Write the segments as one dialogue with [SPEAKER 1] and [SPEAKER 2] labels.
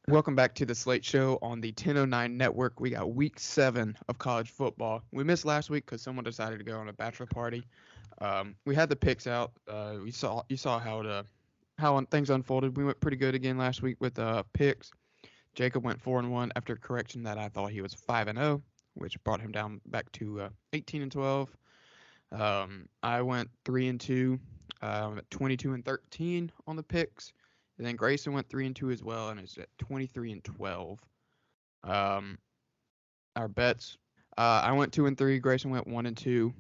[SPEAKER 1] Welcome back to the Slate Show on the 1009 Network. We got week 7 of college football. We missed last week because someone decided to go on a bachelor party. We had the picks out. You saw how things unfolded. We went pretty good again last week with picks. Jacob went 4-1 after correction that I thought he was 5-0, which brought him down back to 18-12. I went 3-2. I'm at 22-13 on the picks. And then Grayson went 3-2 as well, and is at 23-12. Um, our bets. I went 2-3. Grayson went 1-2.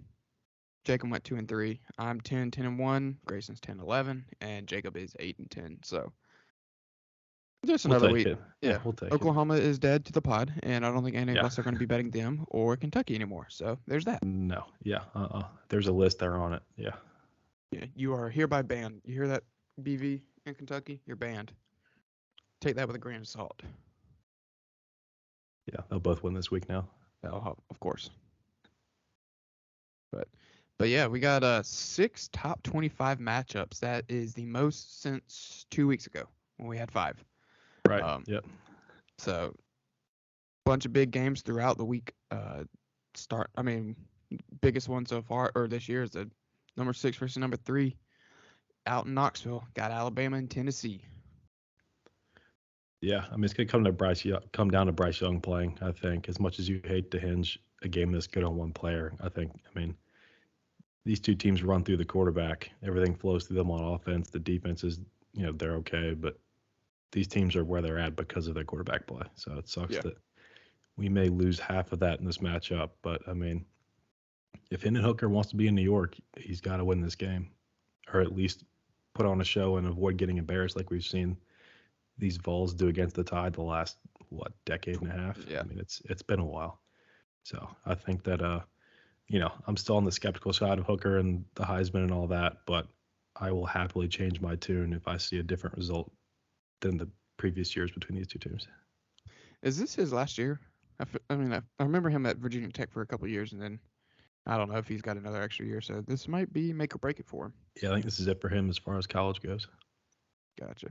[SPEAKER 1] Jacob went 2-3. I'm 10-1. Grayson's 10-11, and Jacob is 8-10. So just
[SPEAKER 2] We'll
[SPEAKER 1] another
[SPEAKER 2] take
[SPEAKER 1] week.
[SPEAKER 2] it. Yeah,
[SPEAKER 1] Yeah,
[SPEAKER 2] we'll take it.
[SPEAKER 1] Oklahoma is dead to the pod, and I don't think any of
[SPEAKER 2] Yeah.
[SPEAKER 1] us are going to be betting them or Kentucky anymore. So there's that.
[SPEAKER 2] No. Yeah. There's a list there on it. Yeah.
[SPEAKER 1] Yeah, you are hereby banned. You hear that, BV in Kentucky? You're banned. Take that with a grain of salt.
[SPEAKER 2] Yeah. They'll both win this week now.
[SPEAKER 1] Oh, of course. But but yeah, we got 6 top 25 matchups. That is the most since 2 weeks ago when we had 5.
[SPEAKER 2] Right.
[SPEAKER 1] Um,
[SPEAKER 2] Yep.
[SPEAKER 1] so bunch of big games throughout the week. Biggest one so far or this year is the number 6 versus number 3 out in Knoxville. Got Alabama and Tennessee.
[SPEAKER 2] Yeah. I mean, it's gonna come down to Bryce Young playing. I think as much as you hate to hinge a game this good on one player, I mean, these two teams run through the quarterback. Everything flows through them on offense. The defense is, they're okay, but these teams are where they're at because of their quarterback play. So it sucks
[SPEAKER 1] Yeah.
[SPEAKER 2] that we may lose half of that in this matchup. But I mean, if Hendon Hooker wants to be in New York, he's got to win this game, or at least put on a show and avoid getting embarrassed like we've seen these Vols do against the Tide the last decade and a half.
[SPEAKER 1] Yeah.
[SPEAKER 2] I mean, it's been a while. So I think that I'm still on the skeptical side of Hooker and the Heisman and all that, but I will happily change my tune if I see a different result than the previous years between these two teams.
[SPEAKER 1] Is this his last year? I remember him at Virginia Tech for a couple of years, and then I don't know if he's got another extra year. So this might be make or break it for him.
[SPEAKER 2] Yeah, I think this is it for him as far as college goes.
[SPEAKER 1] Gotcha.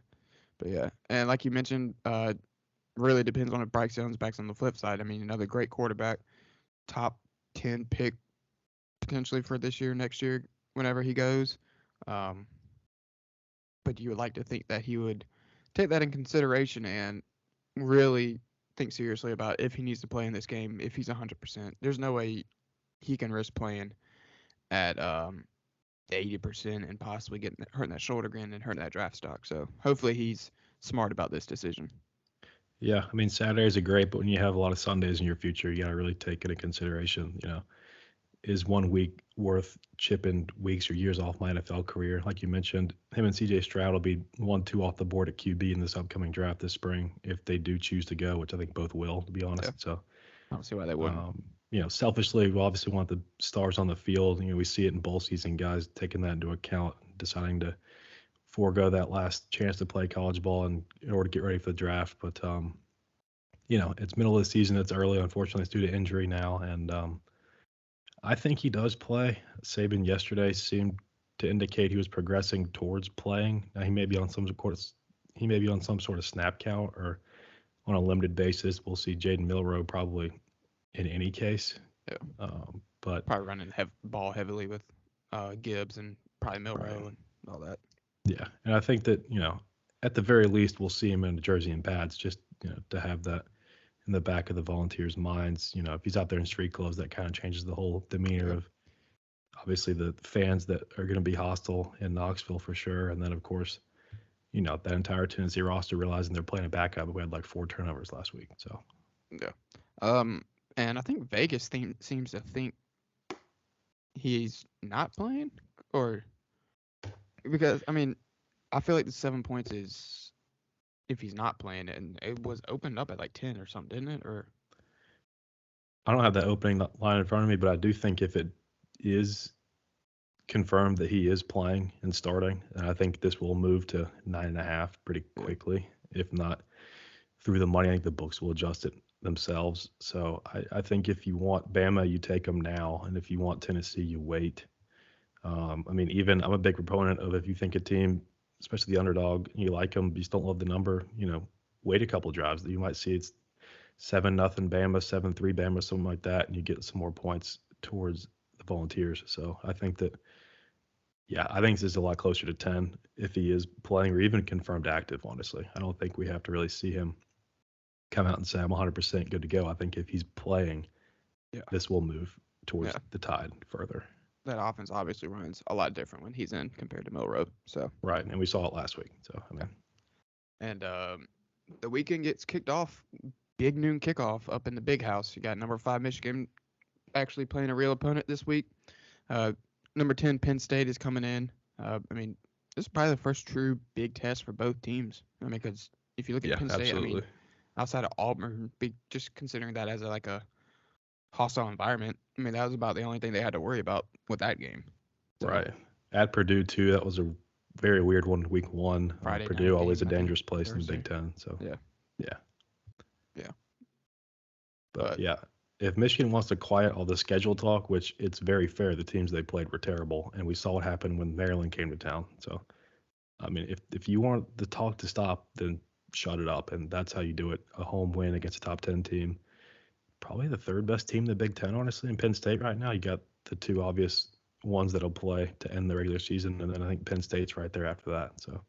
[SPEAKER 1] But yeah, and like you mentioned, really depends on if Bryce Young's back's on the flip side. I mean, another great quarterback, top 10 pick potentially for this year, next year, whenever he goes. Um, but you would like to think that he would take that in consideration and really think seriously about if he needs to play in this game, if he's 100%. There's no way he can risk playing at 80% and possibly hurting that shoulder again and hurting that draft stock. So hopefully he's smart about this decision.
[SPEAKER 2] Yeah, I mean Saturdays are great, but when you have a lot of Sundays in your future, you got to really take it into consideration. Is 1 week worth chipping weeks or years off my NFL career? Like you mentioned, him and CJ Stroud will be 1-2 off the board at QB in this upcoming draft this spring if they do choose to go, which I think both will, to be honest.
[SPEAKER 1] Yeah.
[SPEAKER 2] So,
[SPEAKER 1] I don't see why they wouldn't.
[SPEAKER 2] selfishly, we obviously want the stars on the field. We see it in bowl season, guys taking that into account, deciding to forego that last chance to play college ball in order to get ready for the draft. But, it's middle of the season. It's early. Unfortunately, it's due to injury now. And, I think he does play. Saban yesterday seemed to indicate he was progressing towards playing. Now he may be on some sort of snap count or on a limited basis. We'll see Jaden Milroe probably in any case.
[SPEAKER 1] Yeah.
[SPEAKER 2] But
[SPEAKER 1] probably running ball heavily with Gibbs and probably Milroe
[SPEAKER 2] right.
[SPEAKER 1] and all that.
[SPEAKER 2] Yeah, and I think that at the very least we'll see him in a jersey and pads just to have that in the back of the Volunteers' minds. If he's out there in street clothes, that kind of changes the whole demeanor of obviously the fans that are going to be hostile in Knoxville for sure. And then, of course, that entire Tennessee roster realizing they're playing a backup. We had like 4 turnovers last week. So,
[SPEAKER 1] yeah. And I think Vegas seems to think he's not playing or because, I feel like the 7 points is if he's not playing, and it was opened up at like 10 or something, didn't it? Or
[SPEAKER 2] I don't have that opening line in front of me, but I do think if it is confirmed that he is playing and starting, and I think this will move to 9.5 pretty quickly. If not through the money, I think the books will adjust it themselves. So I think if you want Bama, you take them now, and if you want Tennessee, you wait. Even I'm a big proponent of if you think a team, especially the underdog, you like them, but you just don't love the number, wait a couple drives. You might see it's 7-0 Bama, 7-3 Bama, something like that, and you get some more points towards the Volunteers. So I think that, yeah, I think this is a lot closer to 10 if he is playing or even confirmed active, honestly. I don't think we have to really see him come out and say, I'm 100% good to go. I think if he's playing, this will move towards the Tide further.
[SPEAKER 1] That offense obviously runs a lot different when he's in compared to Milroe. So
[SPEAKER 2] right, and we saw it last week. So I mean,
[SPEAKER 1] and the weekend gets kicked off. Big noon kickoff up in the Big House. You got number 5 Michigan actually playing a real opponent this week. Number 10 Penn State is coming in. I mean, this is probably the first true big test for both teams. I mean, because if you look at Penn State,
[SPEAKER 2] absolutely.
[SPEAKER 1] I mean, outside of Auburn, just considering that as like a hostile environment, I mean, that was about the only thing they had to worry about with that game.
[SPEAKER 2] So, right. At Purdue, too, that was a very weird one, week 1. Purdue, always a dangerous place in the Big Ten. So, yeah. But, yeah, if Michigan wants to quiet all the schedule talk, which it's very fair, the teams they played were terrible, and we saw what happened when Maryland came to town. So, I mean, if you want the talk to stop, then shut it up, and that's how you do it. A home win against a top 10 team. Probably the third best team in the Big Ten, honestly, in Penn State right now. You got the two obvious ones that'll play to end the regular season, and then I think Penn State's right there after that. So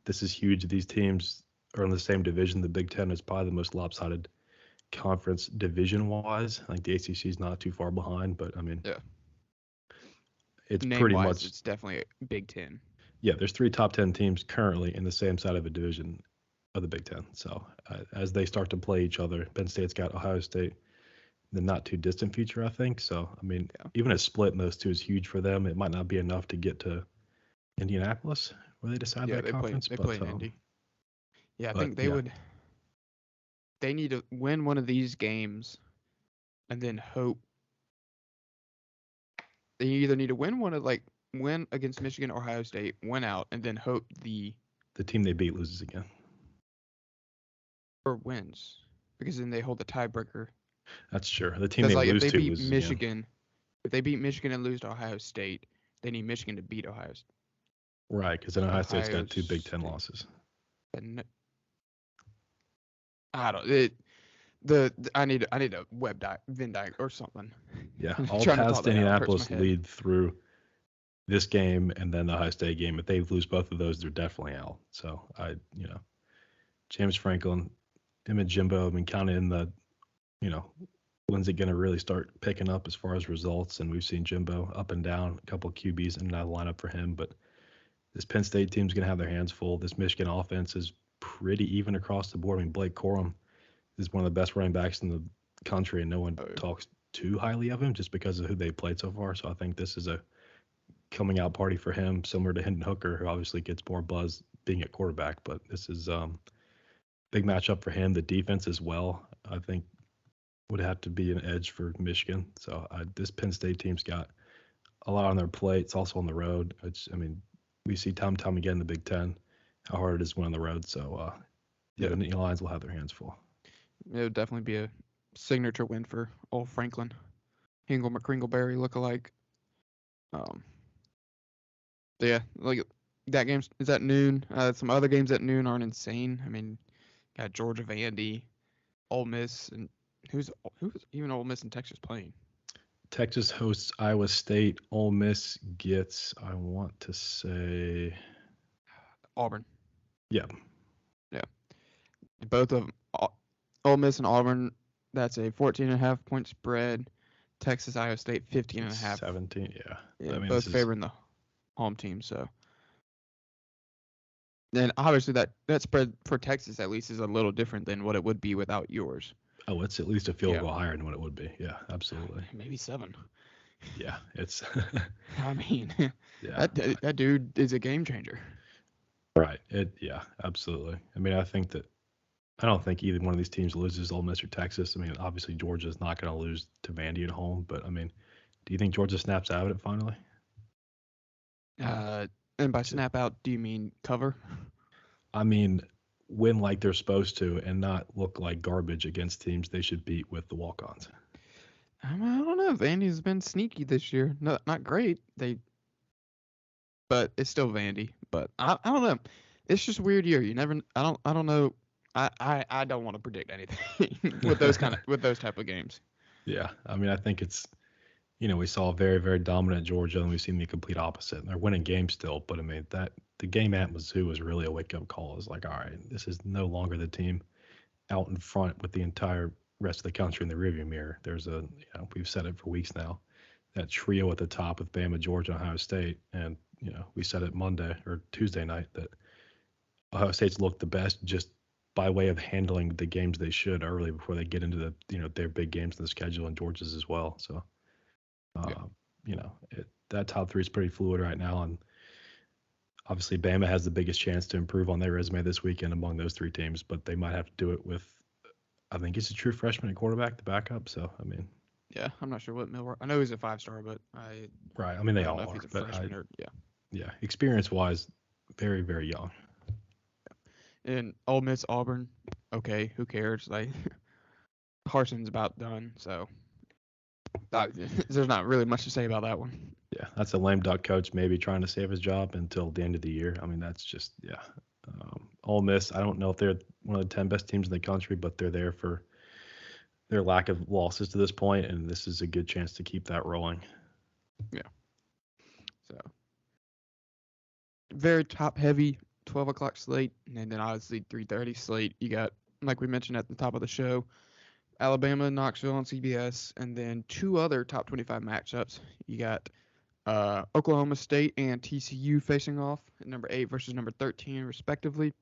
[SPEAKER 2] this is huge. These teams are in the same division. The Big Ten is probably the most lopsided conference division-wise. I think the ACC is not too far behind, but I mean, it's pretty much.
[SPEAKER 1] It's definitely a Big Ten.
[SPEAKER 2] Yeah, there's 3 top 10 teams currently in the same side of a division of the Big Ten. So as they start to play each other, Penn State's got Ohio State in the not too distant future, I think. So, I mean, even a split in those two is huge for them. It might not be enough to get to Indianapolis where they decide that conference.
[SPEAKER 1] They play in Indy. Yeah, I think they would. They need to win one of these games and then hope. They either need to win against Michigan or Ohio State, win out, and then hope the
[SPEAKER 2] team they beat loses again.
[SPEAKER 1] Or wins, because then they hold the tiebreaker.
[SPEAKER 2] That's true. The team they lose to loses
[SPEAKER 1] Michigan. Again. If they beat Michigan and lose to Ohio State, they need Michigan to beat Ohio State.
[SPEAKER 2] Right, because then Ohio State's got 2 Big Ten losses.
[SPEAKER 1] And I don't. I need a Venn diagram or something.
[SPEAKER 2] Yeah, all paths to Indianapolis lead through this game and then the Ohio State game. If they lose both of those, they're definitely out. So James Franklin, him and Jimbo, I mean, kind of in the, when's it going to really start picking up as far as results? And we've seen Jimbo up and down, a couple of QBs in and out of the lineup for him. But this Penn State team's going to have their hands full. This Michigan offense is pretty even across the board. I mean, Blake Corum is one of the best running backs in the country, and no one talks too highly of him just because of who they played so far. So I think this is a coming out party for him, similar to Hendon Hooker, who obviously gets more buzz being at quarterback. But this is big matchup for him. The defense as well, I think, would have to be an edge for Michigan. So this Penn State team's got a lot on their plate. It's also on the road. We see time and time again in the Big Ten how hard it is to win on the road. So the Nittany Lions will have their hands full.
[SPEAKER 1] It would definitely be a signature win for old Franklin. Hingle McCringleberry lookalike. Yeah, like that game is at noon. Some other games at noon aren't insane. I mean, got Georgia, Vandy, Ole Miss, and who's even Ole Miss and Texas playing?
[SPEAKER 2] Texas hosts Iowa State. Ole Miss gets, I want to say,
[SPEAKER 1] Auburn.
[SPEAKER 2] Yeah.
[SPEAKER 1] Both of them, Ole Miss and Auburn. That's a 14.5 point spread. Texas, Iowa State, 15.5.
[SPEAKER 2] 17. Yeah.
[SPEAKER 1] I mean, both favoring the home team. So, then obviously that spread for Texas at least is a little different than what it would be without yours.
[SPEAKER 2] Oh, it's at least a field goal higher than what it would be. Yeah, absolutely.
[SPEAKER 1] Maybe 7.
[SPEAKER 2] Yeah, it's.
[SPEAKER 1] I mean, that dude is a game changer.
[SPEAKER 2] Right. Yeah, absolutely. I mean, I don't think either one of these teams loses Ole Miss or Texas. I mean, obviously Georgia's not going to lose to Vandy at home, but I mean, do you think Georgia snaps out of it finally?
[SPEAKER 1] And by snap out, do you mean cover?
[SPEAKER 2] I mean, win like they're supposed to and not look like garbage against teams they should beat with the walk-ons.
[SPEAKER 1] I don't know. Vandy's been sneaky this year. Not great. But it's still Vandy. But I don't know. It's just a weird year. You never. I don't know. I don't want to predict anything with those type of games.
[SPEAKER 2] Yeah, I mean, I think it's, we saw a very, very dominant Georgia, and we've seen the complete opposite. And they're winning games still, but I mean, the game at Mizzou was really a wake up call. It's like, all right, this is no longer the team out in front with the entire rest of the country in the rearview mirror. We've said it for weeks now, that trio at the top with Bama, Georgia, Ohio State, and we said it Monday or Tuesday night that Ohio State's looked the best just by way of handling the games they should early before they get into their big games in the schedule, and Georgia's as well. So,
[SPEAKER 1] Yeah.
[SPEAKER 2] that top three is pretty fluid right now, and obviously Bama has the biggest chance to improve on their resume this weekend among those three teams, but they might have to do it with, I think he's a true freshman at quarterback, the backup. So, I mean,
[SPEAKER 1] Yeah, I'm not sure what Milroy. I know he's a 5-star, but
[SPEAKER 2] right. I mean, they
[SPEAKER 1] I don't
[SPEAKER 2] all
[SPEAKER 1] know if
[SPEAKER 2] are,
[SPEAKER 1] he's a
[SPEAKER 2] but
[SPEAKER 1] freshman or
[SPEAKER 2] yeah, experience wise, very, very young.
[SPEAKER 1] And Ole Miss, Auburn. Okay, who cares? Like Carson's about done, so there's not really much to say about that one.
[SPEAKER 2] Yeah, that's a lame duck coach maybe trying to save his job until the end of the year. I mean, that's just, yeah. Ole Miss, I don't know if they're one of the 10 best teams in the country, but they're there for their lack of losses to this point, and this is a good chance to keep that rolling.
[SPEAKER 1] Yeah. So very top heavy 12 o'clock slate, and then obviously 3:30 slate. You got, like we mentioned at the top of the show, Alabama, Knoxville on CBS, and then two other top 25 matchups. You got Oklahoma State and TCU facing off, number 8 versus number 13 respectively,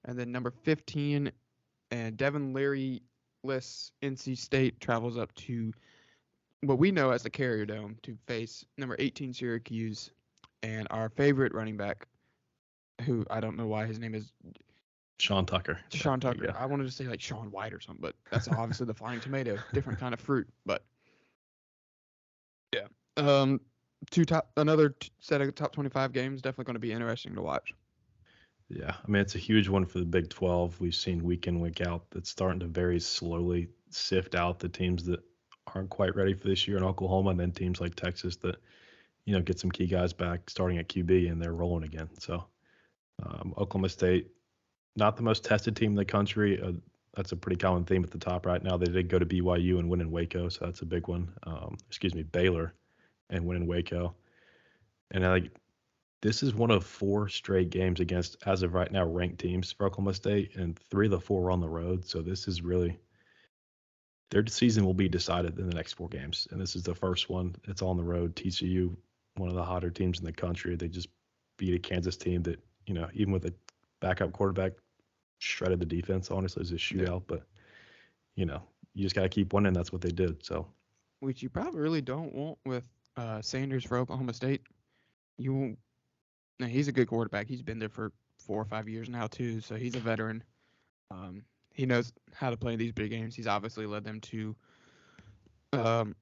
[SPEAKER 1] and then number 15 and Devin Leary-less NC State travels up to what we know as the Carrier Dome to face number 18 Syracuse and our favorite running back, who I don't know why his name is
[SPEAKER 2] Sean Tucker.
[SPEAKER 1] Sean Tucker. I wanted to say like Sean White or something, but that's obviously the flying tomato, different kind of fruit. But yeah, another set of top 25 games, definitely going to be interesting to watch.
[SPEAKER 2] Yeah, I mean, it's a huge one for the Big 12. We've seen week in, week out that's starting to very slowly sift out the teams that aren't quite ready for this year in Oklahoma, and then teams like Texas that, get some key guys back starting at QB and they're rolling again. So, Oklahoma State, not the most tested team in the country. That's a pretty common theme at the top right now. They did go to BYU and win in Waco, so that's a big one. Baylor and win in Waco. And this is one of 4 straight games against, as of right now, ranked teams for Oklahoma State, and 3 of the 4 were on the road. So this is really, their season will be decided in the next 4 games. And this is the first one. It's on the road. TCU, one of the hotter teams in the country. They just beat a Kansas team that, even with a backup quarterback, shredded the defense. Honestly, it was a shootout. But, you just got to keep winning. That's what they did. So,
[SPEAKER 1] which you probably really don't want with Sanders for Oklahoma State. You won't. No, he's a good quarterback. He's been there for 4 or 5 years now too, so he's a veteran. He knows how to play these big games. He's obviously led them to almost.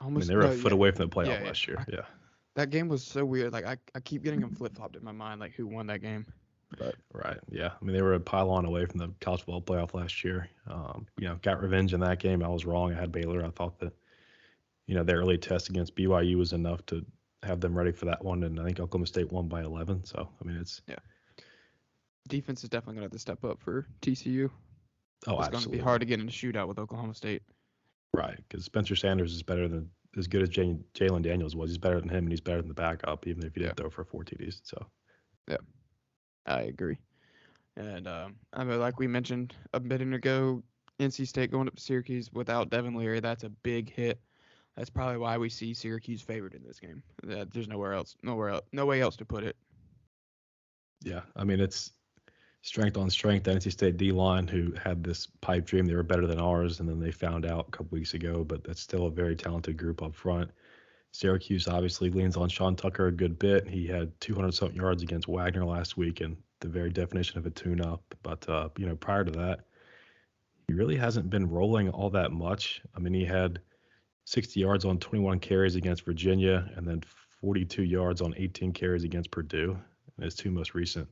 [SPEAKER 2] I mean, they were a foot away from the playoff last year. Yeah.
[SPEAKER 1] That game was so weird. Like I keep getting them flip flopped in my mind, like who won that game. But
[SPEAKER 2] right, yeah. I mean, they were a pylon away from the college football playoff last year. Got revenge in that game. I was wrong. I had Baylor. I thought that, their early test against BYU was enough to have them ready for that one, and I think Oklahoma State won by 11. So, I mean, it's
[SPEAKER 1] defense is definitely going to have to step up for TCU.
[SPEAKER 2] Oh,
[SPEAKER 1] it's going to be hard to get in a shootout with Oklahoma State.
[SPEAKER 2] Right, because Spencer Sanders is better than as good as Jalen Daniels was. He's better than him, and he's better than the backup, even if he didn't throw for 4 TDs. So,
[SPEAKER 1] yeah, I agree. And I mean, like we mentioned a minute ago, NC State going up to Syracuse without Devin Leary, that's a big hit. That's probably why we see Syracuse favored in this game. There's no way else to put it.
[SPEAKER 2] Yeah, I mean, it's strength on strength. The NC State D-line, who had this pipe dream they were better than ours, and then they found out a couple weeks ago, but that's still a very talented group up front. Syracuse obviously leans on Sean Tucker a good bit. He had 200-something yards against Wagner last week, and the very definition of a tune-up. But, prior to that, he really hasn't been rolling all that much. I mean, he had 60 yards on 21 carries against Virginia, and then 42 yards on 18 carries against Purdue in his 2 most recent,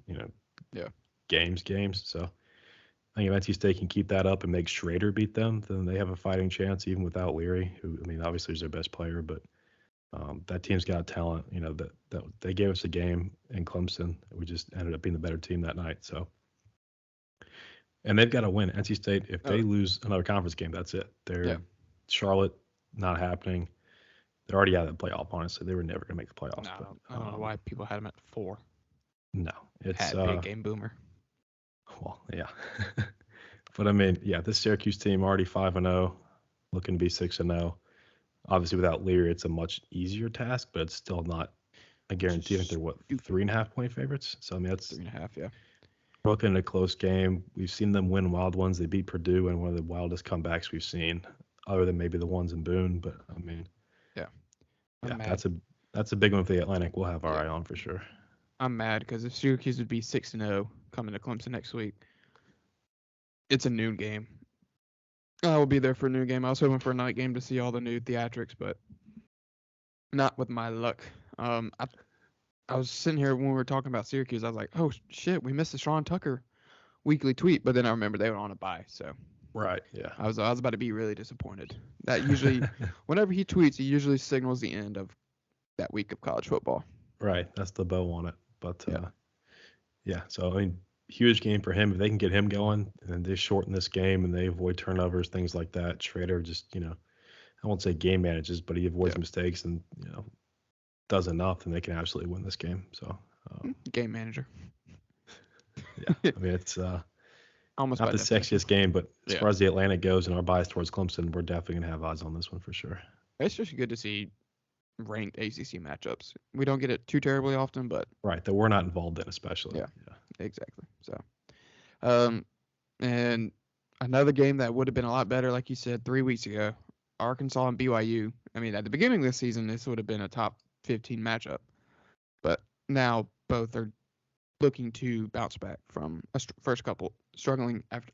[SPEAKER 2] games. So I think if NC State can keep that up and make Schrader beat them, then they have a fighting chance, even without Leary, who, I mean, obviously is their best player, but that team's got talent. That they gave us a game in Clemson. We just ended up being the better team that night. So And they've got to win. NC State, if they
[SPEAKER 1] Oh,
[SPEAKER 2] lose another conference game, that's it.
[SPEAKER 1] yeah.
[SPEAKER 2] Charlotte, not happening. They're already out of the playoff, honestly. They were never going to make the playoffs.
[SPEAKER 1] No,
[SPEAKER 2] But
[SPEAKER 1] I don't know why people had them at 4.
[SPEAKER 2] no, it's
[SPEAKER 1] Had big game boomer.
[SPEAKER 2] well, yeah. But I mean, yeah, this Syracuse team already 5-0, looking to be 6-0. Obviously, without Leary, it's a much easier task, but it's still not a guarantee. I think they're 3.5 point favorites. So I mean, that's
[SPEAKER 1] 3.5, yeah.
[SPEAKER 2] looking at a close game. We've seen them win wild ones. They beat Purdue in one of the wildest comebacks we've seen, other than maybe the ones in Boone. But I mean,
[SPEAKER 1] Yeah.
[SPEAKER 2] yeah, that's a big one for the Atlantic. We'll have our eye on for sure.
[SPEAKER 1] I'm mad because if Syracuse would be 6-0 coming to Clemson next week, it's a noon game. I will be there for a noon game. I was hoping for a night game to see all the new theatrics, but not with my luck. I was sitting here when we were talking about Syracuse. I was like, oh shit, we missed the Sean Tucker weekly tweet, but then I remember they were on a bye, so
[SPEAKER 2] Right. Yeah.
[SPEAKER 1] I was about to be really disappointed. That usually, whenever he tweets, he usually signals the end of that week of college football.
[SPEAKER 2] Right. That's the bow on it. But yeah. So I mean, huge game for him. If they can get him going and they shorten this game and they avoid turnovers, things like that. Schrader just, I won't say game manages, but he avoids mistakes and does enough, and they can absolutely win this game. So
[SPEAKER 1] game manager.
[SPEAKER 2] Yeah, I mean it's
[SPEAKER 1] almost
[SPEAKER 2] not the sexiest game, but as far as the Atlantic goes and our bias towards Clemson, we're definitely gonna have odds on this one for sure.
[SPEAKER 1] It's just good to see ranked ACC matchups. We don't get it too terribly often, but
[SPEAKER 2] right that we're not involved in, especially.
[SPEAKER 1] Yeah, exactly. So, and another game that would have been a lot better, like you said, 3 weeks ago, Arkansas and BYU. I mean, at the beginning of this season, this would have been a top 15 matchup, but now both are looking to bounce back from a first couple struggling after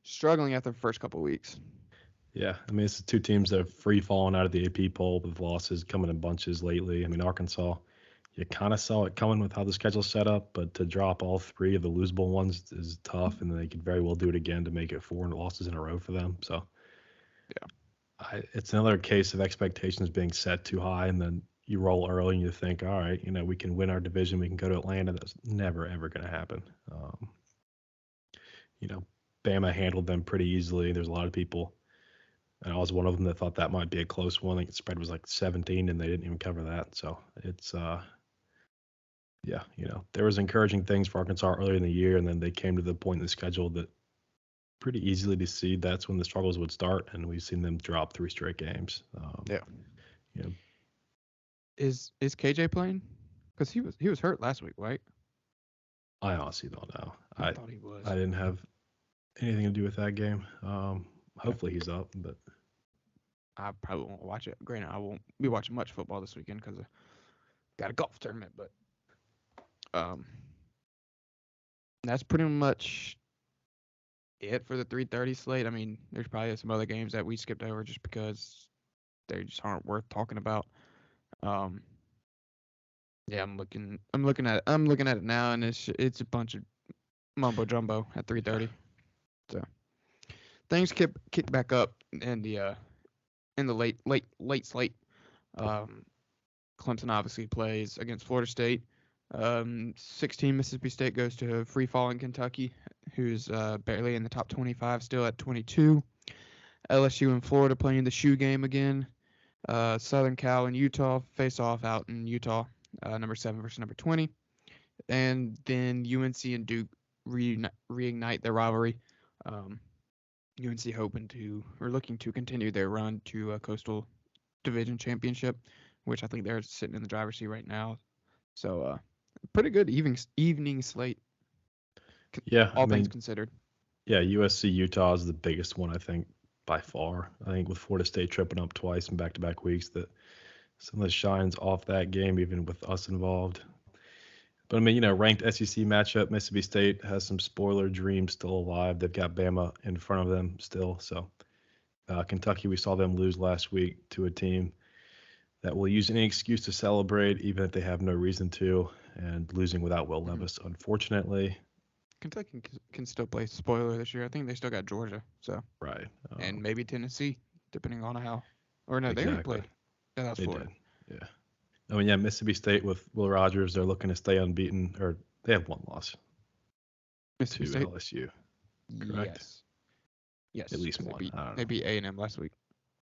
[SPEAKER 1] the first couple weeks.
[SPEAKER 2] Yeah, I mean, it's the two teams that have free fallen out of the AP poll with losses coming in bunches lately. I mean, Arkansas, you kind of saw it coming with how the schedule's set up, but to drop all 3 of the losable ones is tough, and they could very well do it again to make it 4 losses in a row for them. So, yeah, it's another case of expectations being set too high, and then you roll early and you think, all right, we can win our division, we can go to Atlanta. That's never ever going to happen. Bama handled them pretty easily. There's a lot of people. And I was one of them that thought that might be a close one. I think the spread was like 17, and they didn't even cover that. So it's, there was encouraging things for Arkansas earlier in the year, and then they came to the point in the schedule that pretty easily to see that's when the struggles would start, and we've seen them drop 3 straight games.
[SPEAKER 1] Is KJ playing? Because he was hurt last week, right?
[SPEAKER 2] I honestly don't know.
[SPEAKER 1] I thought he was.
[SPEAKER 2] I didn't have anything to do with that game. Hopefully he's up, but
[SPEAKER 1] I probably won't watch it. Granted, I won't be watching much football this weekend because I got a golf tournament, but that's pretty much it for the 3:30 slate. I mean, there's probably some other games that we skipped over just because they just aren't worth talking about. Yeah, I'm looking at it now, and it's a bunch of mumbo jumbo at 3:30. So things kick back up in the late slate. Clemson obviously plays against Florida State. 16 Mississippi State goes to free falling Kentucky, who's barely in the top 25, still at 22. LSU and Florida playing the shoe game again. Southern Cal and Utah face off out in Utah, number 7 versus number 20. And then UNC and Duke reignite their rivalry. UNC looking to continue their run to a Coastal Division Championship, which I think they're sitting in the driver's seat right now. So, pretty good evening slate.
[SPEAKER 2] Yeah,
[SPEAKER 1] all things considered.
[SPEAKER 2] Yeah, USC Utah is the biggest one, I think, by far. I think with Florida State tripping up twice in back-to-back weeks, that some of the shine's off that game, even with us involved. But I mean, ranked SEC matchup, Mississippi State has some spoiler dreams still alive. They've got Bama in front of them still. So Kentucky, we saw them lose last week to a team that will use any excuse to celebrate, even if they have no reason to, and losing without Will Levis, unfortunately.
[SPEAKER 1] Kentucky can still play spoiler this year. I think they still got Georgia, so
[SPEAKER 2] right,
[SPEAKER 1] and maybe Tennessee, depending on how. Or no, they already played. No, that was Florida.
[SPEAKER 2] Did. Yeah. I mean, Mississippi State with Will Rogers, they're looking to stay unbeaten, or they have one loss.
[SPEAKER 1] Mississippi
[SPEAKER 2] to
[SPEAKER 1] State?
[SPEAKER 2] LSU. correct?
[SPEAKER 1] Yes.
[SPEAKER 2] At least
[SPEAKER 1] 'Cause
[SPEAKER 2] one. I don't
[SPEAKER 1] they
[SPEAKER 2] know.
[SPEAKER 1] beat A&M last week.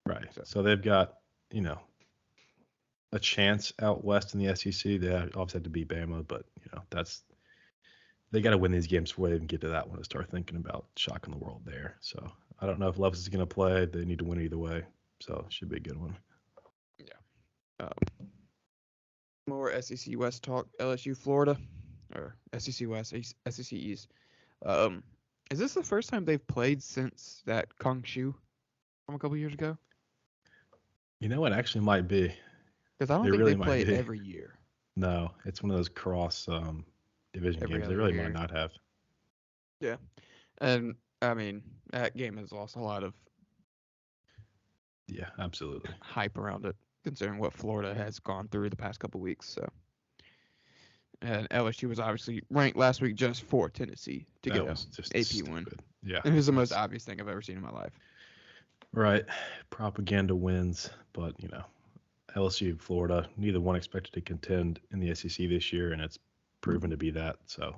[SPEAKER 2] Right.
[SPEAKER 1] So
[SPEAKER 2] So they've got, a chance out west in the SEC. They obviously had to beat Bama, but they got to win these games before they even get to that one to start thinking about shocking the world there. So I don't know if Levis is going to play. They need to win either way. So it should be a good one.
[SPEAKER 1] yeah. More SEC West talk. LSU Florida, or SEC West, SEC East. Um, is this the first time they've played since that Kong Shu from a couple years ago?
[SPEAKER 2] You know what? Actually, might be.
[SPEAKER 1] Because I don't
[SPEAKER 2] It
[SPEAKER 1] think they
[SPEAKER 2] really might
[SPEAKER 1] play
[SPEAKER 2] be.
[SPEAKER 1] every year.
[SPEAKER 2] No, it's one of those cross division
[SPEAKER 1] Every
[SPEAKER 2] games. They
[SPEAKER 1] other
[SPEAKER 2] really might
[SPEAKER 1] year.
[SPEAKER 2] not have.
[SPEAKER 1] Yeah. And I mean, that game has lost a lot of
[SPEAKER 2] Yeah, absolutely.
[SPEAKER 1] hype around it, considering what Florida has gone through the past couple weeks. So, and LSU was obviously ranked last week just for Tennessee to
[SPEAKER 2] That
[SPEAKER 1] get
[SPEAKER 2] was
[SPEAKER 1] a
[SPEAKER 2] just
[SPEAKER 1] AP win.
[SPEAKER 2] stupid. Yeah.
[SPEAKER 1] It was the most obvious thing I've ever seen in my life.
[SPEAKER 2] Right. Propaganda wins, but LSU, Florida, neither one expected to contend in the SEC this year, and it's proven to be that. So,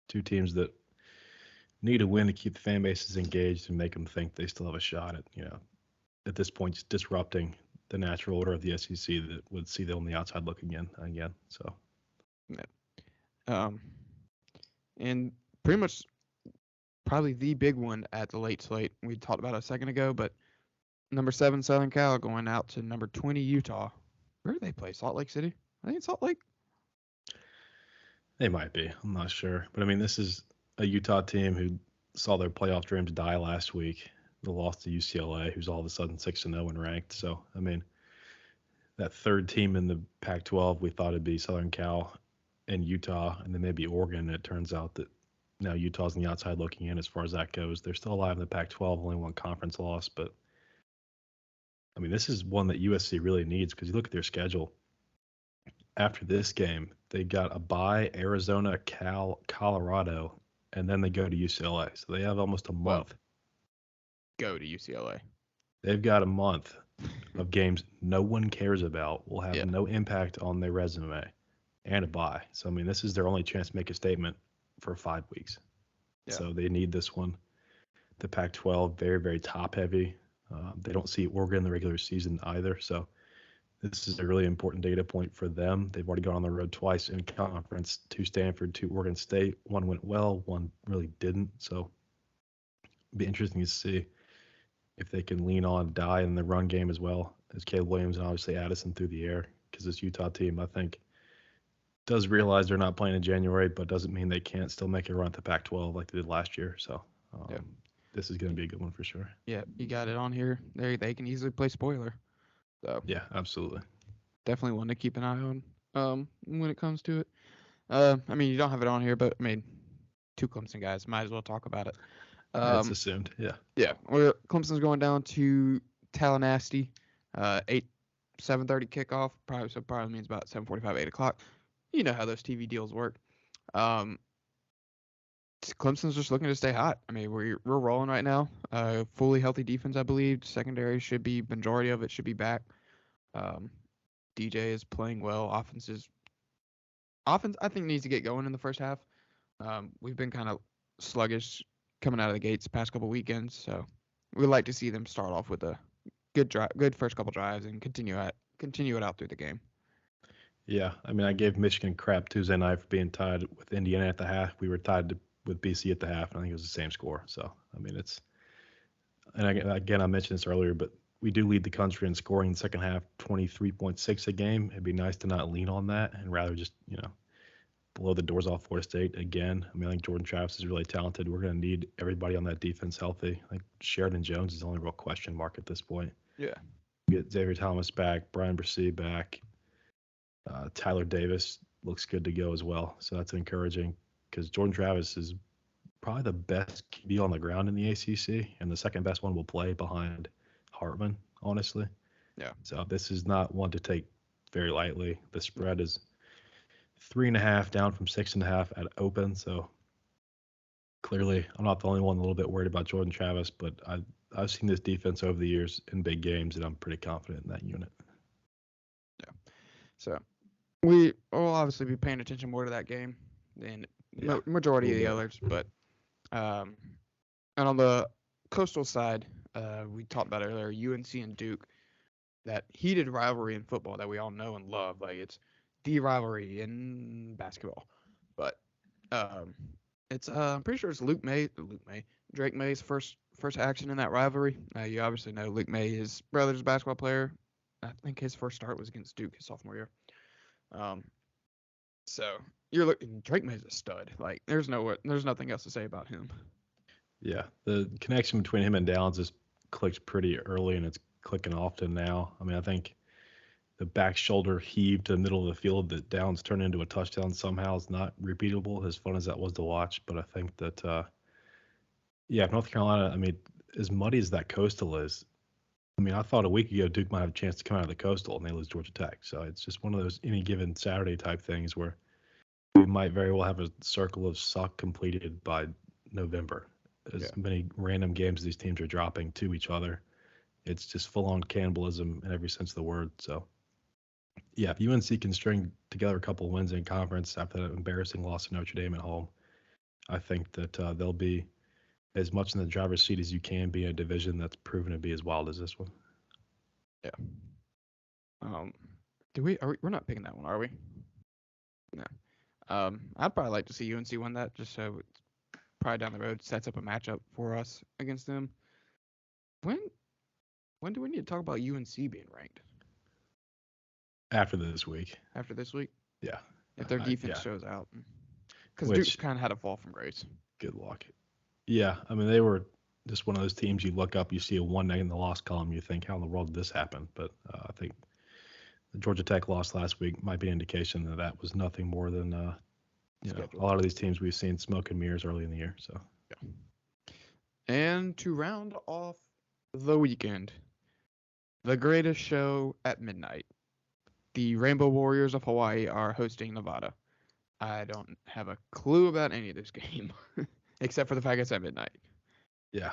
[SPEAKER 2] two teams that need a win to keep the fan bases engaged and make them think they still have a shot at this point, just disrupting the natural order of the SEC that would see them on the outside looking in again. So,
[SPEAKER 1] And pretty much probably the big one at the late slate we talked about a second ago, but number 7 Southern Cal going out to number 20 Utah. Where do they play? Salt Lake City? I think it's Salt Lake.
[SPEAKER 2] they might be. I'm not sure. But I mean, this is a Utah team who saw their playoff dreams die last week. The loss to UCLA, who's all of a sudden 6-0 and ranked. So, I mean, that third team in the Pac-12, we thought it'd be Southern Cal and Utah, and then maybe Oregon. And it turns out that now Utah's on the outside looking in as far as that goes. They're still alive in the Pac-12, only one conference loss. But, I mean, this is one that USC really needs because you look at their schedule. After this game, they got a bye, Arizona, Cal, Colorado, and then they go to UCLA. So they have almost a month.
[SPEAKER 1] Go to UCLA.
[SPEAKER 2] They've got a month of games no one cares about, will have no impact on their resume, and a bye. So, I mean, this is their only chance to make a statement for 5 weeks. Yeah. So they need this one. The Pac-12, very, very top-heavy. They don't see Oregon in the regular season either. So this is a really important data point for them. They've already gone on the road twice in conference, to Stanford, to Oregon State. One went well, one really didn't. So it'd be interesting to see if they can lean on die in the run game as well as Caleb Williams and obviously Addison through the air, because this Utah team, I think, does realize they're not playing in January, but doesn't mean they can't still make a run at the Pac-12 like they did last year. So this is going to be a good one for sure.
[SPEAKER 1] Yeah, you got it on here. They can easily play spoiler. So
[SPEAKER 2] yeah, absolutely.
[SPEAKER 1] Definitely one to keep an eye on when it comes to it. I mean, you don't have it on here, but I mean, 2 Clemson guys, might as well talk about it.
[SPEAKER 2] It's assumed, yeah.
[SPEAKER 1] Yeah, Clemson's going down to Tallahassee, 7:30 kickoff. Probably means about 7:45, 8 o'clock. You know how those TV deals work. Clemson's just looking to stay hot. I mean, we're rolling right now. Fully healthy defense, I believe. Secondary majority of it should be back. DJ is playing well. Offense, I think, needs to get going in the first half. We've been kind of sluggish coming out of the gates the past couple weekends, so we'd like to see them start off with a good first couple drives and continue it out through the game.
[SPEAKER 2] Yeah, I mean, I gave Michigan crap Tuesday night for being tied with Indiana at the half. We were tied with BC at the half, and I think it was the same score. So, I mean, again, I mentioned this earlier, but we do lead the country in scoring in the second half, 23.6 a game. It'd be nice to not lean on that and rather just, blow the doors off Florida State again. I mean, I think Jordan Travis is really talented. We're going to need everybody on that defense healthy. I think Sheridan Jones is the only real question mark at this point.
[SPEAKER 1] Yeah.
[SPEAKER 2] Get Xavier Thomas back, Brian Bresee back. Tyler Davis looks good to go as well. So that's encouraging because Jordan Travis is probably the best QB on the ground in the ACC, and the second best one will play behind Hartman, honestly.
[SPEAKER 1] Yeah.
[SPEAKER 2] So this is not one to take very lightly. The spread is 3.5 down from 6.5 at open. So clearly, I'm not the only one a little bit worried about Jordan Travis, but I've seen this defense over the years in big games, and I'm pretty confident in that unit.
[SPEAKER 1] Yeah. So we will obviously be paying attention more to that game than majority of the others, but And on the coastal side, we talked about earlier, UNC and Duke, that heated rivalry in football that we all know and love. Like it's the rivalry in basketball, but um, it's I'm pretty sure it's Drake May's first action in that rivalry. You obviously know Luke May, his brother's a basketball player. I think his first start was against Duke his sophomore year. Um, so you're looking Drake May's a stud. Like there's nothing else to say about him.
[SPEAKER 2] Yeah, the connection between him and Downs just clicked pretty early, and it's clicking often now. I mean, I think the back shoulder heave to the middle of the field that Downs turned into a touchdown somehow is not repeatable, as fun as that was to watch. But I think that, yeah, North Carolina, I mean, as muddy as that coastal is, I mean, I thought a week ago Duke might have a chance to come out of the coastal and they lose Georgia Tech. So it's just one of those any given Saturday type things where we might very well have a circle of suck completed by November. As
[SPEAKER 1] Yeah.
[SPEAKER 2] many random games as these teams are dropping to each other, it's just full on cannibalism in every sense of the word. So, yeah, if UNC can string together a couple of wins in conference after that embarrassing loss to Notre Dame at home, I think that they'll be as much in the driver's seat as you can be in a division that's proven to be as wild as this one.
[SPEAKER 1] Yeah. Um, we're not picking that one, are we? No. I'd probably like to see UNC win that just so it's probably down the road sets up a matchup for us against them. When when do we need to talk about UNC being ranked?
[SPEAKER 2] After this week,
[SPEAKER 1] After this week?
[SPEAKER 2] yeah,
[SPEAKER 1] If their defense
[SPEAKER 2] yeah,
[SPEAKER 1] shows out. Because Duke's
[SPEAKER 2] which
[SPEAKER 1] kind of had a fall from grace.
[SPEAKER 2] good luck. Yeah, I mean they were just one of those teams you look up, you see a one name in the loss column, you think, how in the world did this happen? But I think the Georgia Tech loss last week might be an indication that that was nothing more than a
[SPEAKER 1] Schedule.
[SPEAKER 2] lot of these teams we've seen smoke and mirrors early in the year. So
[SPEAKER 1] Yeah. And to round off the weekend, the greatest show at midnight. The Rainbow Warriors of Hawaii are hosting Nevada. I don't have a clue about any of this game, except for the fact it's at midnight.
[SPEAKER 2] yeah,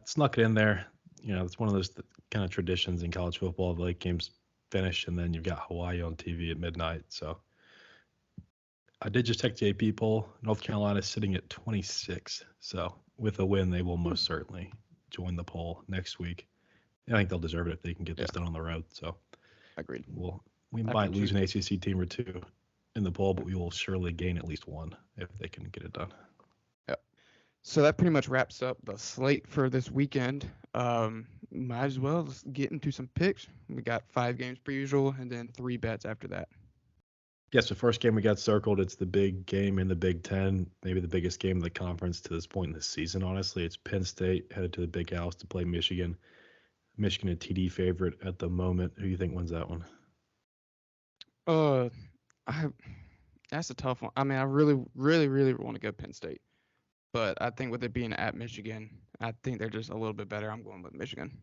[SPEAKER 2] snuck it in there. It's one of those kind of traditions in college football. The late games finish, and then you've got Hawaii on TV at midnight. So I did just check the AP poll. North Carolina is sitting at 26. So with a win, they will most certainly join the poll next week. I think they'll deserve it if they can get
[SPEAKER 1] Yeah,
[SPEAKER 2] this done on the road. So
[SPEAKER 1] agreed.
[SPEAKER 2] we
[SPEAKER 1] After
[SPEAKER 2] might lose
[SPEAKER 1] two.
[SPEAKER 2] an ACC team or two in the poll, but we will surely gain at least one if they can get it done.
[SPEAKER 1] Yeah. So that pretty much wraps up the slate for this weekend. Might as well get into some picks. We got 5 games per usual, and then 3 bets after that.
[SPEAKER 2] Yes, the first game we got circled. It's the big game in the Big Ten, maybe the biggest game of the conference to this point in the season, honestly. It's Penn State headed to the Big House to play Michigan. Michigan a TD favorite at the moment. Who do you think wins that one?
[SPEAKER 1] Uh, I that's a tough one. I mean, I really, really, really want to go Penn State, but I think with it being at Michigan, I think they're just a little bit better. I'm going with Michigan.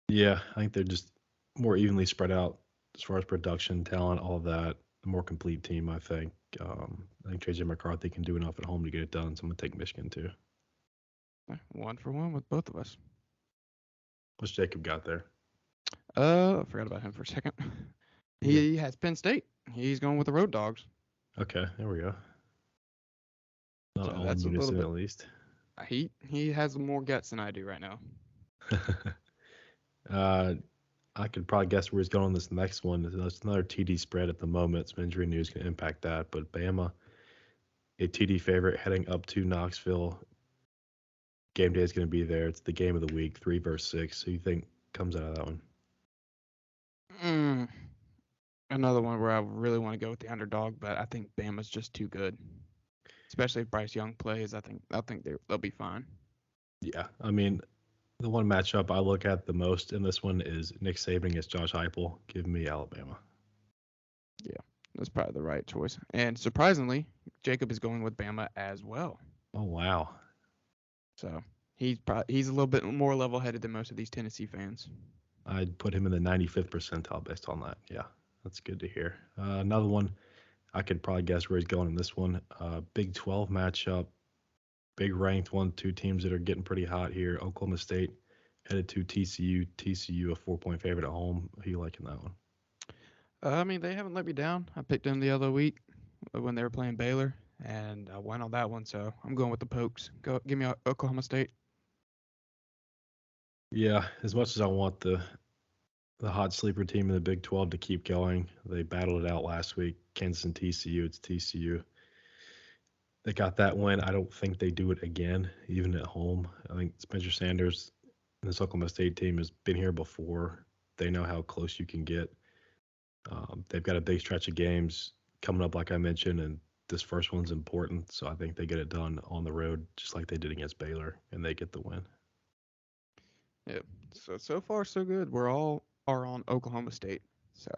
[SPEAKER 2] Yeah, I think they're just more evenly spread out as far as production, talent, all of that. A more complete team, I think. I think JJ McCarthy can do enough at home to get it done, so I'm going to take Michigan too.
[SPEAKER 1] 1 for 1 with both of us.
[SPEAKER 2] What's Jacob got there?
[SPEAKER 1] I forgot about him for a second.
[SPEAKER 2] Yeah.
[SPEAKER 1] He has Penn State. He's going with the Road Dogs.
[SPEAKER 2] Okay, there we go. Not
[SPEAKER 1] So
[SPEAKER 2] all
[SPEAKER 1] that's a little
[SPEAKER 2] unison
[SPEAKER 1] bit.
[SPEAKER 2] at least.
[SPEAKER 1] He has more guts than I do right now.
[SPEAKER 2] I could probably guess where he's going on this next one. There's another TD spread at the moment. Some injury news can impact that. But Bama, a TD favorite heading up to Knoxville. Game day is going to be there. It's the game of the week, 3 versus 6. Who do you think comes out of that one?
[SPEAKER 1] Another one where I really want to go with the underdog, but I think Bama's just too good. Especially if Bryce Young plays, I think they'll be fine.
[SPEAKER 2] Yeah, I mean, the one matchup I look at the most in this one is Nick Saban against Josh Heupel. Give me Alabama.
[SPEAKER 1] Yeah, that's probably the right choice. And surprisingly, Jacob is going with Bama as well.
[SPEAKER 2] Oh wow.
[SPEAKER 1] So he's a little bit more level-headed than most of these Tennessee fans.
[SPEAKER 2] I'd put him in the 95th percentile based on that. Yeah, that's good to hear. Another one, I could probably guess where he's going in this one. Big 12 matchup. Big ranked one, two teams that are getting pretty hot here. Oklahoma State headed to TCU. TCU a 4-point favorite at home. Who you liking that one?
[SPEAKER 1] I mean, they haven't let me down. I picked them the other week when they were playing Baylor, and I went on that one, so I'm going with the Pokes. Give me Oklahoma State.
[SPEAKER 2] Yeah, as much as I want the hot sleeper team in the Big 12 to keep going, they battled it out last week. Kansas and TCU, it's TCU. They got that win. I don't think they do it again, even at home. I think Spencer Sanders and this Oklahoma State team has been here before. They know how close you can get. They've got a big stretch of games coming up, like I mentioned, and this first one's important. So I think they get it done on the road, just like they did against Baylor, and they get the win.
[SPEAKER 1] Yeah. So far so good. We're all are on Oklahoma State. So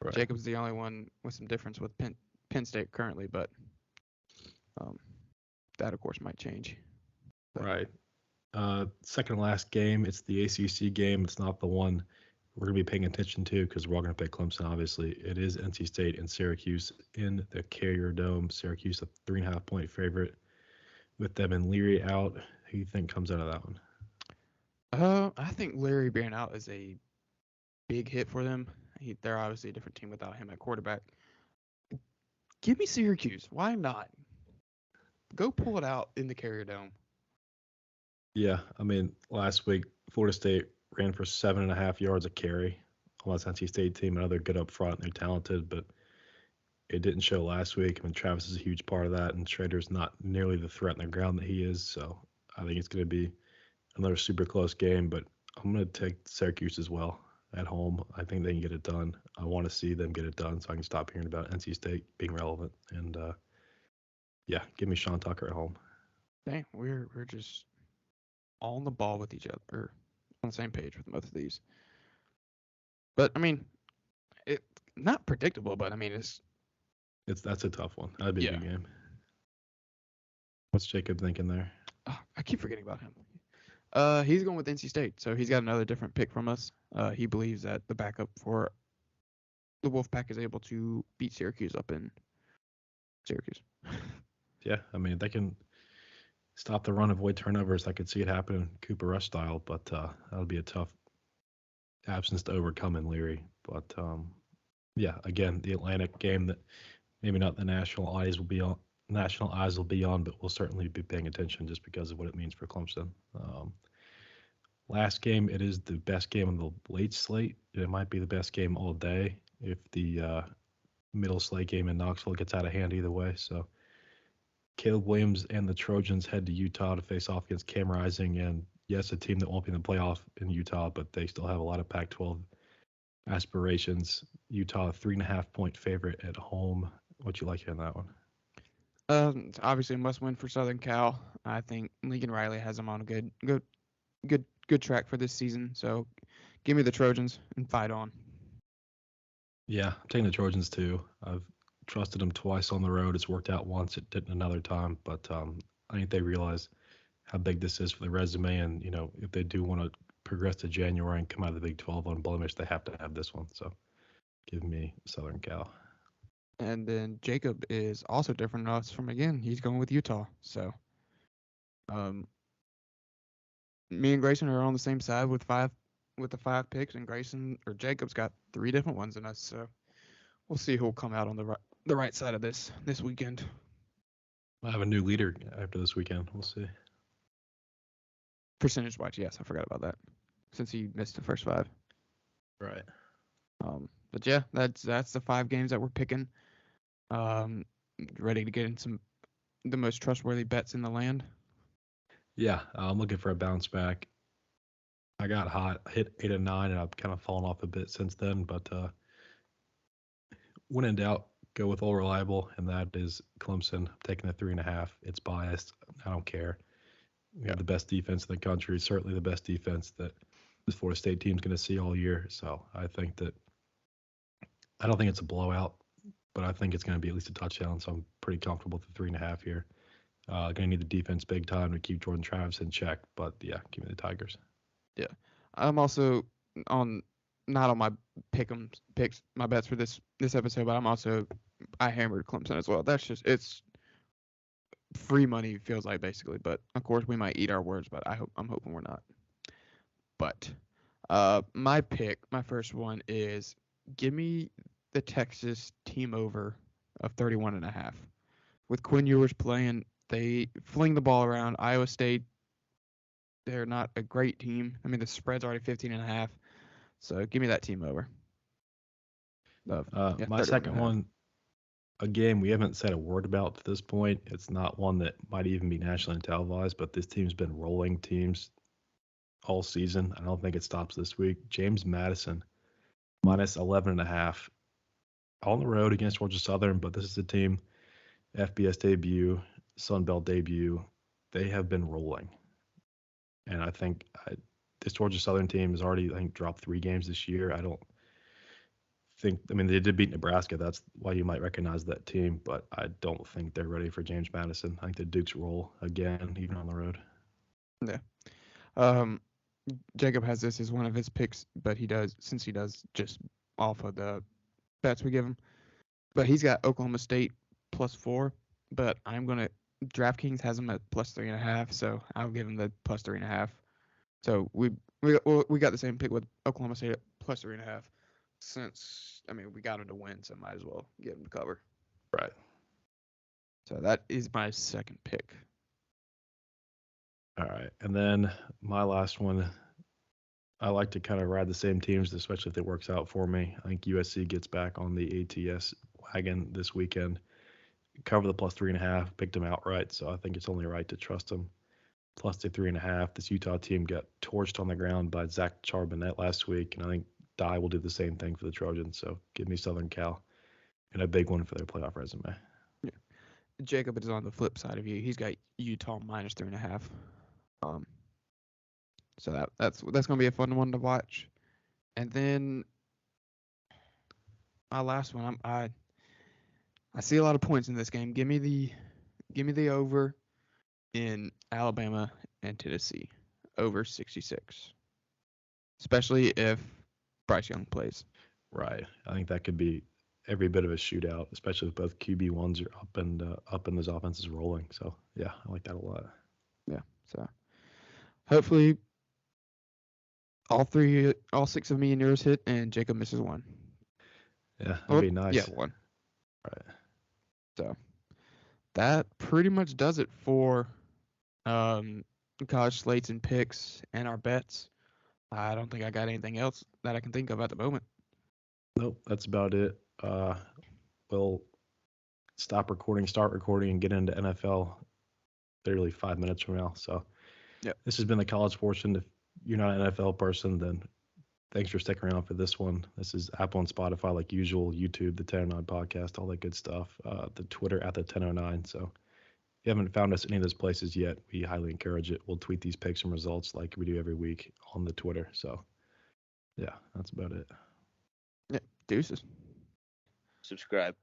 [SPEAKER 2] Right.
[SPEAKER 1] Jacob's the only one with some difference with Penn State currently, but um, that of course might change. But,
[SPEAKER 2] Right. Second to last game, it's the ACC game. It's not the one we're going to be paying attention to because we're all going to pick Clemson, obviously. It is NC State and Syracuse in the Carrier Dome. Syracuse, a 3.5-point favorite with them and Leary out. Who do you think comes out of that one?
[SPEAKER 1] I think Larry being out is a big hit for them. They're obviously a different team without him at quarterback. Give me Syracuse. Why not? Go pull it out in the Carrier Dome.
[SPEAKER 2] Yeah, I mean, last week, Florida State ran for 7.5 yards a carry on this NC State team. I know they're good up front, they're talented, but it didn't show last week. I mean, Travis is a huge part of that, and Schrader's not nearly the threat in the ground that he is. So I think it's going to be another super close game, but I'm going to take Syracuse as well at home. I think they can get it done. I want to see them get it done so I can stop hearing about NC State being relevant. And yeah, give me Sean Tucker at home.
[SPEAKER 1] Dang, we're just on the ball with each other, or on the same page with both of these. But I mean, it not predictable, but I mean
[SPEAKER 2] That's a tough one. That'd be a
[SPEAKER 1] yeah.
[SPEAKER 2] big game. What's Jacob thinking there?
[SPEAKER 1] I keep forgetting about him. He's going with NC State, so he's got another different pick from us. He believes that the backup for the Wolfpack is able to beat Syracuse up in Syracuse.
[SPEAKER 2] Yeah, I mean, they can stop the run, avoid turnovers. I could see it happen Cooper Rush style, but that'll be a tough absence to overcome in Leary. But yeah, again, the Atlantic game that maybe not the national eyes will be on, but we'll certainly be paying attention just because of what it means for Clemson. Last game, it is the best game on the late slate. It might be the best game all day if the middle slate game in Knoxville gets out of hand either way. So Caleb Williams and the Trojans head to Utah to face off against Cam Rising, and yes, a team that won't be in the playoff in Utah, but they still have a lot of Pac-12 aspirations. Utah, 3.5-point favorite at home. What you like in that one?
[SPEAKER 1] It's obviously a must-win for Southern Cal. I think Lincoln Riley has them on a good track for this season. So, give me the Trojans and fight on.
[SPEAKER 2] Yeah, I'm taking the Trojans too. I've trusted them twice on the road. It's worked out once. It didn't another time, but I think they realize how big this is for the resume, and if they do want to progress to January and come out of the Big 12 unblemished, they have to have this one. So, give me Southern Cal.
[SPEAKER 1] And then Jacob is also different than us from again. He's going with Utah. So, me and Grayson are on the same side with the 5 picks, and Jacob's got 3 different ones than us. So, we'll see who'll come out on the right side of this weekend.
[SPEAKER 2] I have a new leader after this weekend. We'll see.
[SPEAKER 1] Percentage-wise, yes, I forgot about that since he missed the first 5.
[SPEAKER 2] Right.
[SPEAKER 1] But yeah, that's the 5 games that we're picking. Ready to get in the most trustworthy bets in the land.
[SPEAKER 2] Yeah, I'm looking for a bounce back. I got hot, hit 8 and 9, and I've kind of fallen off a bit since then. But when in doubt, go with all reliable, and that is Clemson. I'm taking the 3.5. It's biased. I don't care. We have the best defense in the country, certainly the best defense that this Florida State team's going to see all year. So I don't think it's a blowout, but I think it's going to be at least a touchdown. So I'm pretty comfortable with the 3.5 here. Going to need the defense big time to keep Jordan Travis in check. But yeah, give me the Tigers.
[SPEAKER 1] Yeah, I'm also not on my picks my bets for this episode, but I hammered Clemson as well. That's just it's free money feels like basically, but of course we might eat our words, but I'm hoping we're not. But my first one is give me the Texas team over of 31.5. with Quinn Ewers playing, they fling the ball around. Iowa State, they're not a great team. I mean, the spread's already 15.5. So give me that team over.
[SPEAKER 2] My
[SPEAKER 1] 31
[SPEAKER 2] second
[SPEAKER 1] and a half.
[SPEAKER 2] one, a game we haven't said a word about to this point. It's not one that might even be nationally televised, but this team's been rolling teams all season. I don't think it stops this week. James Madison, minus 11.5 on the road against Georgia Southern, but this is a team, FBS debut, Sun Belt debut. They have been rolling. And I think this Georgia Southern team has already, I think, dropped 3 games this year. I don't think, I mean, they did beat Nebraska. That's why you might recognize that team, but I don't think they're ready for James Madison. I think the Dukes roll again, even on the road.
[SPEAKER 1] Yeah. Um, Jacob has this as one of his picks, but he does just off of the bets we give him. But he's got Oklahoma State +4, but DraftKings has him at +3.5, so I'll give him the +3.5. So we got the same pick with Oklahoma State at +3.5. Since we got him to win, so might as well give him to cover.
[SPEAKER 2] Right.
[SPEAKER 1] So that is my second pick.
[SPEAKER 2] All right. And then my last one, I like to kind of ride the same teams, especially if it works out for me. I think USC gets back on the ATS wagon this weekend. Cover the +3.5, picked them outright, so I think it's only right to trust them. Plus the 3.5. This Utah team got torched on the ground by Zach Charbonnet last week, and I think Dye will do the same thing for the Trojans. So give me Southern Cal and a big one for their playoff resume.
[SPEAKER 1] Yeah. Jacob is on the flip side of you. He's got Utah -3.5. So that's gonna be a fun one to watch. And then my last one, I see a lot of points in this game. Give me the over in Alabama and Tennessee, over 66. Especially if Bryce Young plays.
[SPEAKER 2] Right. I think that could be every bit of a shootout, especially if both QB1s are up and those offenses rolling. So yeah, I like that a lot.
[SPEAKER 1] Yeah. So hopefully all 6 of me and yours hit, and Jacob misses one.
[SPEAKER 2] Yeah, that'd be nice.
[SPEAKER 1] Yeah, one.
[SPEAKER 2] Right.
[SPEAKER 1] So that pretty much does it for college slates and picks and our bets. I don't think I got anything else that I can think of at the moment.
[SPEAKER 2] Nope, that's about it. We'll start recording, and get into NFL literally 5 minutes from now. So
[SPEAKER 1] Yep.
[SPEAKER 2] This has been the college portion. If you're not an NFL person, then thanks for sticking around for this one. This is Apple and Spotify like usual, YouTube, the 1009 podcast, all that good stuff. The Twitter at the 1009. So if you haven't found us any of those places yet, we highly encourage it. We'll tweet these picks and results like we do every week on the Twitter. So yeah, that's about it.
[SPEAKER 1] Yeah, deuces.
[SPEAKER 3] Subscribe.